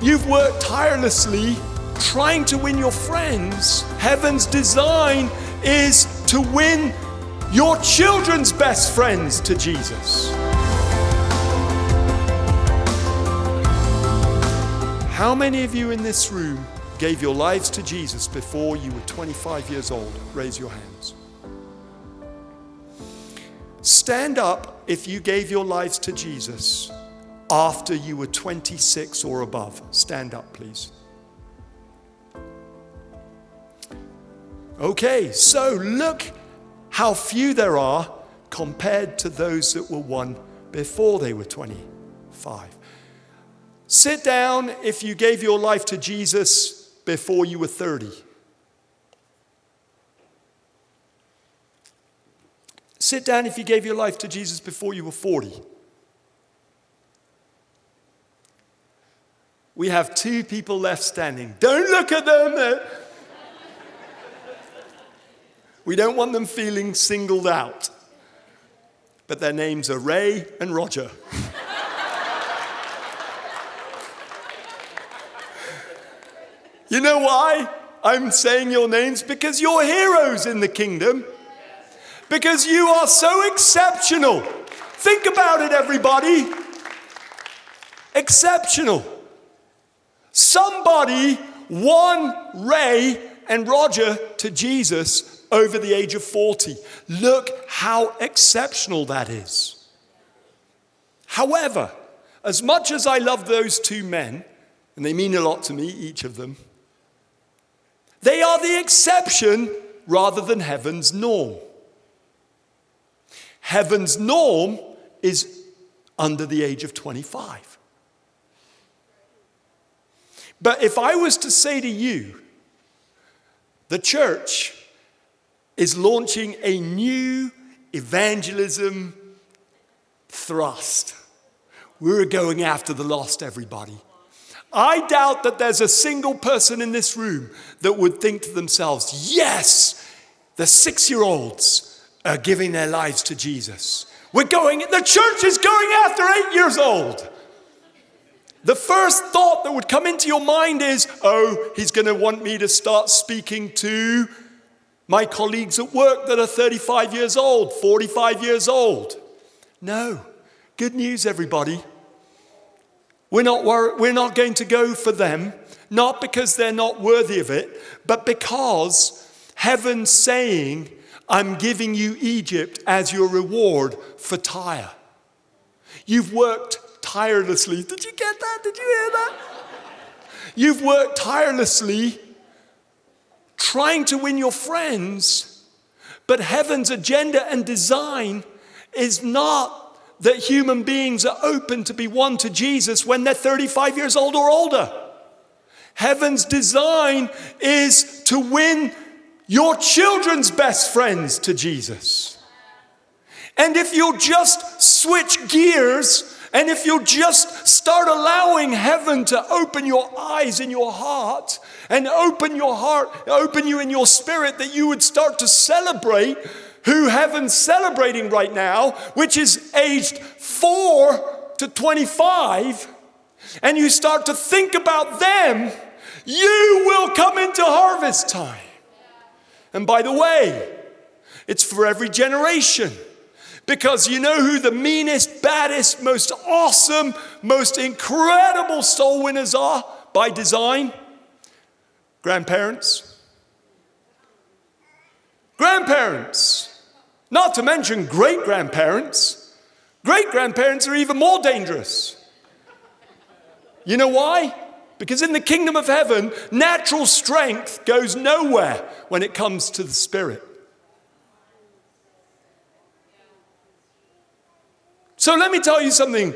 You've worked tirelessly trying to win your friends. Heaven's design is to win your children's best friends to Jesus. How many of you in this room gave your lives to Jesus before you were 25 years old? Raise your hands. Stand up if you gave your lives to Jesus after you were 26 or above. Stand up, please. Okay, so look how few there are compared to those that were won before they were 25. Sit down if you gave your life to Jesus before you were 30. Sit down if you gave your life to Jesus before you were 40. We have 2 people left standing. Don't look at them. We don't want them feeling singled out. But their names are Ray and Roger. You know why I'm saying your names? Because you're heroes in the kingdom. Because you are so exceptional. Think about it, everybody. Exceptional. Somebody won Ray and Roger to Jesus over the age of 40. Look how exceptional that is. However, as much as I love those 2 men, and they mean a lot to me, each of them, they are the exception rather than heaven's norm. Heaven's norm is under the age of 25. But if I was to say to you, the church is launching a new evangelism thrust. We're going after the lost, everybody. I doubt that there's a single person in this room that would think to themselves, yes, the 6-year-olds are giving their lives to Jesus. The church is going after 8 years old. The first thought that would come into your mind is, oh, he's going to want me to start speaking to my colleagues at work that are 35 years old, 45 years old. No. Good news, everybody. We're not going to go for them, not because they're not worthy of it, but because heaven's saying, I'm giving you Egypt as your reward for Tyre. You've worked tirelessly. Did you get that? Did you hear that? You've worked tirelessly trying to win your friends, but heaven's agenda and design is not that human beings are open to be won to Jesus when they're 35 years old or older. Heaven's design is to win your children's best friends to Jesus. And if you'll just switch gears, and if you'll just start allowing heaven to open your eyes in your heart, and open you in your spirit, that you would start to celebrate who heaven's celebrating right now, which is aged 4 to 25, and you start to think about them, you will come into harvest time. And by the way, it's for every generation. Because you know who the meanest, baddest, most awesome, most incredible soul winners are by design? Grandparents. Grandparents. Not to mention great-grandparents. Great-grandparents are even more dangerous. You know why? Because in the kingdom of heaven, natural strength goes nowhere when it comes to the spirit. So let me tell you something.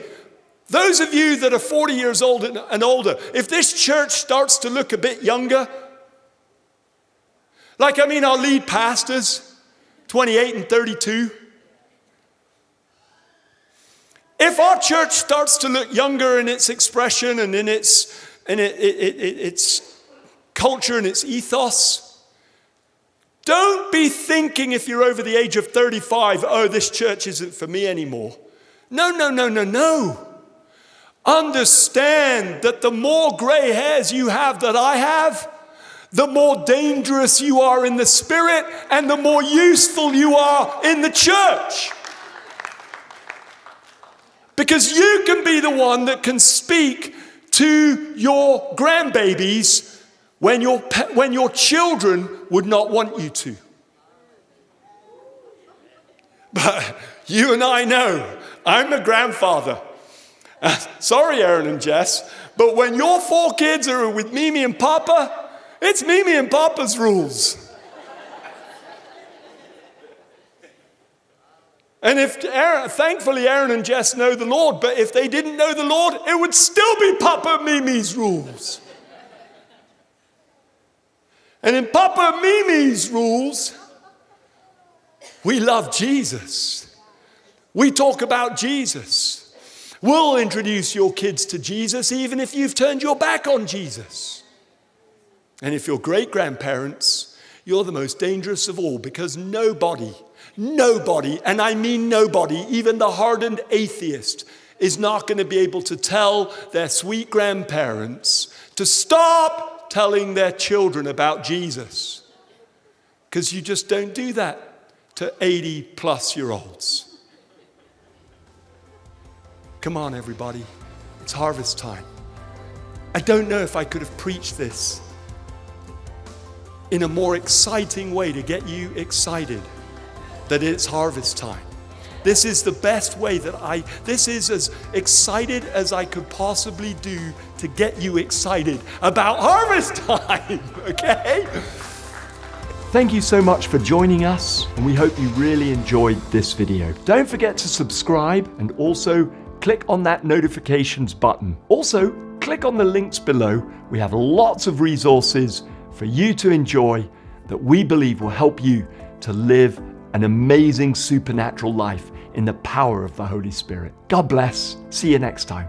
Those of you that are 40 years old and older, if this church starts to look a bit younger, our lead pastors, 28 and 32. If our church starts to look younger in its expression and in its culture and its ethos, don't be thinking if you're over the age of 35, oh, this church isn't for me anymore. No. Understand that the more gray hairs you have that I have, the more dangerous you are in the spirit and the more useful you are in the church. Because you can be the one that can speak to your grandbabies when your children would not want you to. But you and I know, I'm a grandfather. Sorry, Aaron and Jess, but when your 4 kids are with Mimi and Papa, it's Mimi and Papa's rules. And thankfully Aaron and Jess know the Lord, but if they didn't know the Lord, it would still be Papa and Mimi's rules. And in Papa and Mimi's rules, we love Jesus. We talk about Jesus. We'll introduce your kids to Jesus even if you've turned your back on Jesus. And if you're great-grandparents, you're the most dangerous of all, because nobody, and I mean nobody, even the hardened atheist, is not going to be able to tell their sweet grandparents to stop telling their children about Jesus. Because you just don't do that to 80-plus-year-olds. Come on, everybody. It's harvest time. I don't know if I could have preached this in a more exciting way to get you excited that it's harvest time. This is the best way this is as excited as I could possibly do to get you excited about harvest time, okay? Thank you so much for joining us, and we hope you really enjoyed this video. Don't forget to subscribe and also click on that notifications button. Also, click on the links below. We have lots of resources for you to enjoy that we believe will help you to live an amazing supernatural life in the power of the Holy Spirit. God bless. See you next time.